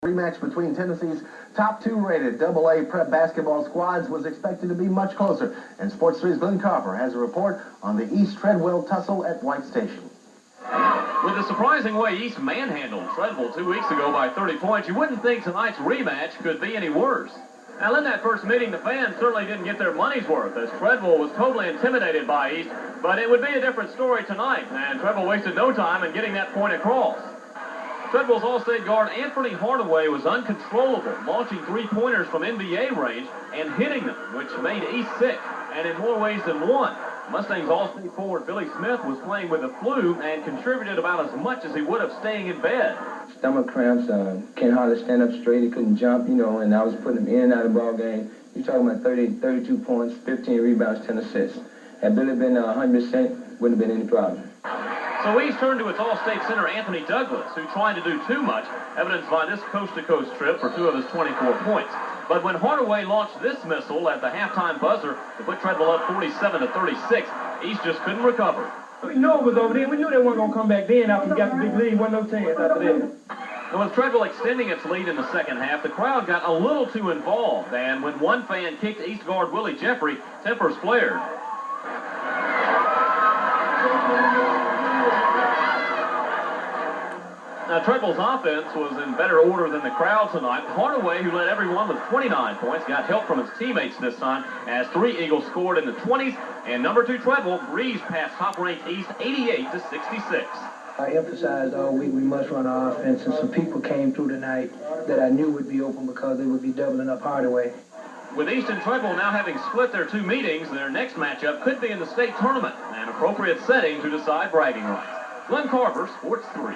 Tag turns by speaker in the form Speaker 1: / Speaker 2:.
Speaker 1: Rematch between Tennessee's top two-rated AA prep basketball squads was expected to be much closer, and Sports 3's Glenn Carver has a report on the East Treadwell tussle at White Station.
Speaker 2: With the surprising way East manhandled Treadwell 2 weeks ago by 30 points, you wouldn't think tonight's rematch could be any worse. Now, in that first meeting, the fans certainly didn't get their money's worth, as Treadwell was totally intimidated by East, but it would be a different story tonight, and Treadwell wasted no time in getting that point across. Treadwell's All-State guard Anthony Hardaway was uncontrollable, launching three-pointers from NBA range and hitting them, which made East sick, and in more ways than one. Mustangs All-State forward Billy Smith was playing with the flu and contributed about as much as he would have staying in bed.
Speaker 3: Stomach cramps, can't hardly stand up straight, he couldn't jump, and I was putting him in and out of the ball game. You're talking about 32 points, 15 rebounds, 10 assists. Had Billy been 100%, wouldn't have been any problem.
Speaker 2: So East turned to its All-State center Anthony Douglas, who tried to do too much, evidenced by this coast-to-coast trip for 2 of his 24 points. But when Hardaway launched this missile at the halftime buzzer to put Treadwell up 47-36, East just couldn't recover.
Speaker 4: We knew it was over there. We knew they weren't going to come back then after we got the big lead. Wasn't no chance after that.
Speaker 2: And with Treadwell extending its lead in the second half, the crowd got a little too involved, and when one fan kicked East guard Willie Jeffrey, tempers flared. Now, Treadwell's offense was in better order than the crowd tonight. Hardaway, who led everyone with 29 points, got help from his teammates this time as 3 Eagles scored in the 20s, and number 2 Treadwell breezed past top-ranked East 88-66.
Speaker 4: I emphasized all week we must run our offense, and some people came through tonight that I knew would be open because they would be doubling up Hardaway.
Speaker 2: With East and Treadwell now having split their 2 meetings, their next matchup could be in the state tournament, an appropriate setting to decide bragging rights. Glenn Carver, Sports 3.